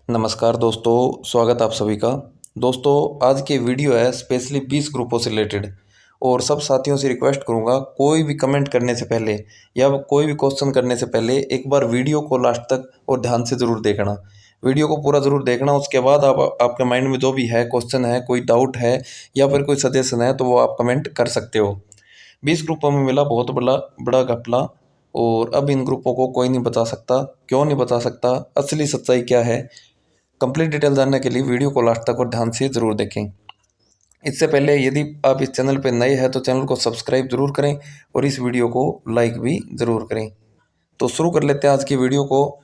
नमस्कार दोस्तों, स्वागत आप सभी का। दोस्तों, आज की वीडियो है स्पेशली 20 ग्रुपों से रिलेटेड। और सब साथियों से रिक्वेस्ट करूंगा, कोई भी कमेंट करने से पहले या कोई भी क्वेश्चन करने से पहले एक बार वीडियो को लास्ट तक और ध्यान से ज़रूर देखना। वीडियो को पूरा ज़रूर देखना। उसके बाद आप आपके माइंड में जो भी है, क्वेश्चन है, कोई डाउट है या फिर कोई सजेशन है, तो वो आप कमेंट कर सकते हो। 20 ग्रुपों में मिला बहुत बड़ा बड़ा घपला। और अब इन ग्रुपों को कोई नहीं बचा सकता। क्यों नहीं बचा सकता, असली सच्चाई क्या है, कंप्लीट डिटेल जानने के लिए वीडियो को लास्ट तक और ध्यान से ज़रूर देखें। इससे पहले यदि आप इस चैनल पर नए हैं तो चैनल को सब्सक्राइब ज़रूर करें और इस वीडियो को लाइक भी ज़रूर करें। तो शुरू कर लेते हैं आज की वीडियो को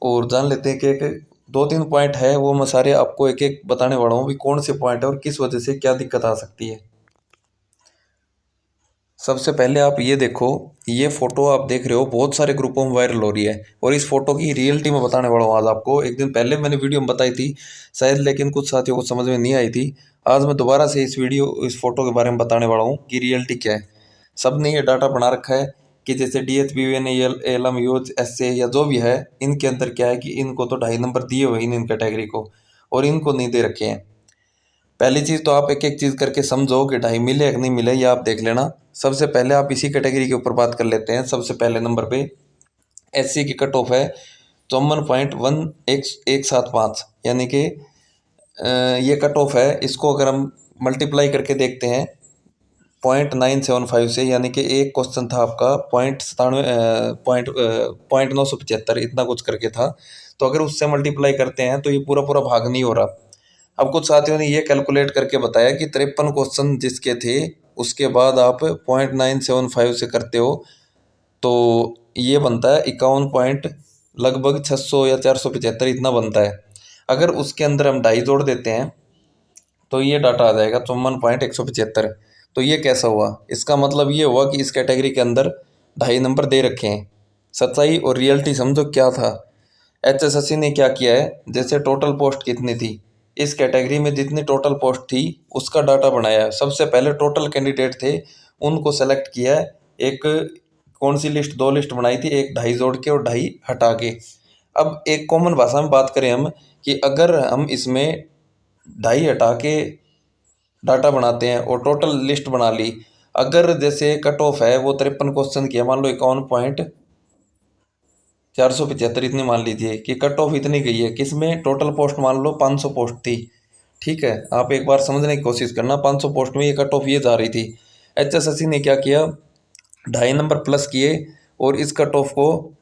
और जान लेते हैं कि एक दो तीन पॉइंट है, वो मैं सारे आपको एक एक बताने वाला हूँ भी कौन से पॉइंट है और किस वजह से क्या दिक्कत आ सकती है। सबसे पहले आप ये देखो, ये फोटो आप देख रहे हो बहुत सारे ग्रुपों में वायरल हो रही है और इस फोटो की रियलिटी में बताने वाला हूँ आज आपको। एक दिन पहले मैंने वीडियो में बताई थी शायद, लेकिन कुछ साथियों को समझ में नहीं आई थी। आज मैं दोबारा से इस फोटो के बारे में बताने वाला हूँ कि रियलिटी क्या है। सब ने ये डाटा बना रखा है कि जैसे DHBN, एलम, यूथ, SA या जो भी है, इनके अंदर क्या है कि इनको तो 2.5 नंबर दिए हुए इन कैटेगरी को और इनको नहीं दे रखे हैं। पहली चीज़ तो आप एक एक चीज़ करके समझो कि 2.5 मिले या नहीं मिले, ये आप देख लेना। सबसे पहले आप इसी कैटेगरी के ऊपर बात कर लेते हैं। सबसे पहले नंबर पे SC की कट ऑफ है 54.1175, यानी कि ये कट ऑफ है। इसको अगर हम मल्टीप्लाई करके देखते हैं 0.975 से, यानी कि एक क्वेश्चन था आपका 0.975 इतना कुछ करके था, तो अगर उससे मल्टीप्लाई करते हैं तो ये पूरा पूरा भाग नहीं हो रहा। अब कुछ साथियों ने ये कैलकुलेट करके बताया कि 53 क्वेश्चन जिसके थे उसके बाद आप 0.975 से करते हो तो ये बनता है 51 पॉइंट, लगभग 600 या 475 इतना बनता है। अगर उसके अंदर हम 2.5 जोड़ देते हैं तो ये डाटा आ जाएगा 54.175। तो ये कैसा हुआ, इसका मतलब ये हुआ कि इस कैटेगरी के अंदर 2.5 नंबर दे रखे हैं। सच्चाई और रियलिटी समझो क्या था। HSSC ने क्या किया है, जैसे टोटल पोस्ट कितनी थी, इस कैटेगरी में जितनी टोटल पोस्ट थी उसका डाटा बनाया है। सबसे पहले टोटल कैंडिडेट थे उनको सेलेक्ट किया है। एक कौन सी लिस्ट, दो लिस्ट बनाई थी, एक 2.5 जोड़ के और 2.5 हटा के। अब एक कॉमन भाषा में बात करें हम कि अगर हम इसमें 2.5 हटा के डाटा बनाते हैं और टोटल लिस्ट बना ली, अगर जैसे कट ऑफ है वो 53 क्वेश्चन की है, मान लो 51.475 इतनी मान लीजिए कि कट ऑफ इतनी गई है, किसमें, टोटल पोस्ट मान लो 500 पोस्ट थी। ठीक है, आप एक बार समझने की कोशिश करना, 500 पोस्ट में ये कट ऑफ ये जा रही थी। HSSC ने क्या किया, 2.5 नंबर प्लस किए और इस कट ऑफ को,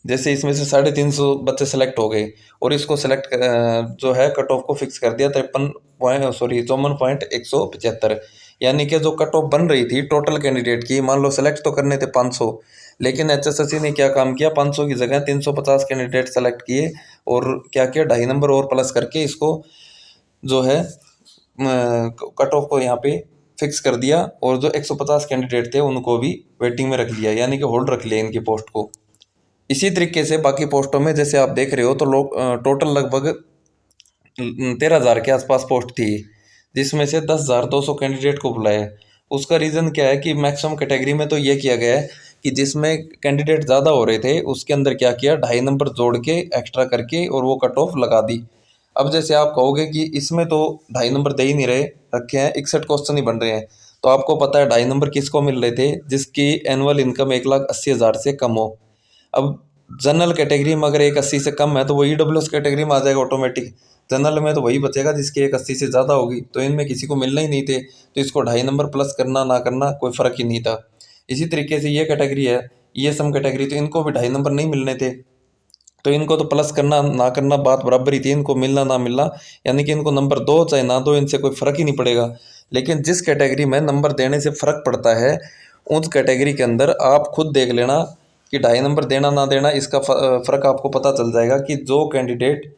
जैसे इसमें से 350 बच्चे सेलेक्ट हो गए और इसको सेलेक्ट जो है कट ऑफ को फिक्स कर दिया 54.175, यानी कि जो कट ऑफ बन रही थी टोटल कैंडिडेट की, मान लो सेलेक्ट तो करने थे 500, लेकिन HSSC ने क्या काम किया, 500 की जगह 350 कैंडिडेट सेलेक्ट किए और क्या किया, 2.5 नंबर और प्लस करके इसको जो है कट ऑफ को यहाँ पे फिक्स कर दिया और जो 150 कैंडिडेट थे उनको भी वेटिंग में रख लिया, यानी कि होल्ड रख लिया इनकी पोस्ट को। इसी तरीके से बाकी पोस्टों में जैसे आप देख रहे हो तो लोग टोटल लगभग 13,000 के आसपास पोस्ट थी, जिसमें से 10,200 कैंडिडेट को बुलाया। उसका रीज़न क्या है कि मैक्सिमम कैटेगरी में तो ये किया गया है कि जिसमें कैंडिडेट ज़्यादा हो रहे थे उसके अंदर क्या किया, 2.5 नंबर जोड़ के एक्स्ट्रा करके और वो कट ऑफ लगा दी। अब जैसे आप कहोगे कि इसमें तो 2.5 नंबर दे ही नहीं रहे, रखे हैं 61 क्वेश्चन ही बन रहे हैं, तो आपको पता है 2.5 नंबर किसको मिल रहे थे, जिसकी एनुअल इनकम 1,80,000 से कम हो। अब जनरल कैटेगरी में अगर 1,80 से कम है तो वो EWS कैटेगरी में आ जाएगा ऑटोमेटिक। जनरल में तो वही बचेगा जिसकी 1,80 से ज़्यादा होगी, तो इनमें किसी को मिलना ही नहीं थे, तो इसको 2.5 नंबर प्लस करना ना करना कोई फ़र्क ही नहीं था। इसी तरीके से ये कैटेगरी है, ये सम कैटेगरी, तो इनको भी 2.5 नंबर नहीं मिलने थे, तो इनको तो प्लस करना ना करना बात बराबर ही थी, इनको मिलना ना मिलना, यानी कि इनको नंबर दो चाहे ना दो, इनसे कोई फ़र्क ही नहीं पड़ेगा। लेकिन जिस कैटेगरी में नंबर देने से फ़र्क पड़ता है उस कैटेगरी के अंदर आप खुद देख लेना कि 2.5 नंबर देना ना देना, इसका फ़र्क आपको पता चल जाएगा कि जो कैंडिडेट,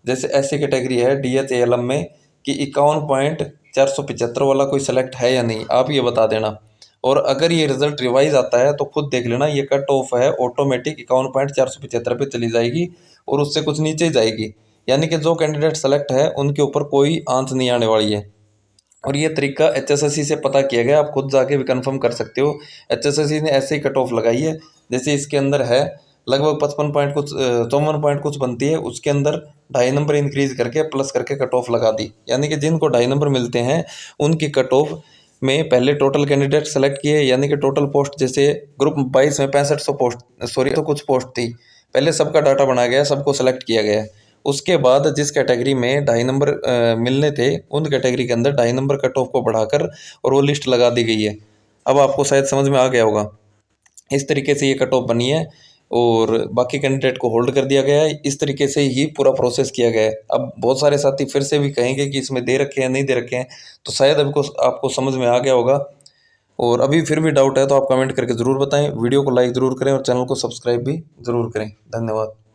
जैसे ऐसी कैटेगरी है DHALM में कि 51.475 वाला कोई सेलेक्ट है या नहीं, आप ये बता देना। और अगर ये रिजल्ट रिवाइज आता है तो खुद देख लेना, ये कट ऑफ है ऑटोमेटिक 51.475 पे चली जाएगी और उससे कुछ नीचे ही जाएगी, यानी कि जो कैंडिडेट सेलेक्ट है उनके ऊपर कोई आंच नहीं आने वाली है। और ये तरीका HSSC से पता किया गया, आप खुद जाके भी कंफर्म कर सकते हो। HSSC ने ऐसे ही कट ऑफ लगाई है, जैसे इसके अंदर है लगभग 55 पॉइंट कुछ 54 पॉइंट कुछ बनती है, उसके अंदर 2.5 नंबर इंक्रीज करके प्लस करके कट ऑफ लगा दी। यानी कि जिनको 2.5 नंबर मिलते हैं उनकी कट ऑफ में पहले टोटल कैंडिडेट सेलेक्ट किए, यानी कि टोटल पोस्ट जैसे ग्रुप 22 में 6500 पोस्ट, सॉरी तो कुछ पोस्ट थी, पहले सबका डाटा बनाया गया, सबको सेलेक्ट किया गया। उसके बाद जिस कैटेगरी में 2.5 नंबर मिलने थे उन कैटेगरी के अंदर 2.5 नंबर कट ऑफ को बढ़ाकर और वो लिस्ट लगा दी गई है। अब आपको शायद समझ में आ गया होगा। इस तरीके से ये कट ऑफ बनी है और बाकी कैंडिडेट को होल्ड कर दिया गया है। इस तरीके से ही पूरा प्रोसेस किया गया है। अब बहुत सारे साथी फिर से भी कहेंगे कि इसमें दे रखे हैं नहीं दे रखे हैं, तो शायद अभी को आपको समझ में आ गया होगा। और अभी फिर भी डाउट है तो आप कमेंट करके ज़रूर बताएं, वीडियो को लाइक ज़रूर करें और चैनल को सब्सक्राइब भी ज़रूर करें। धन्यवाद।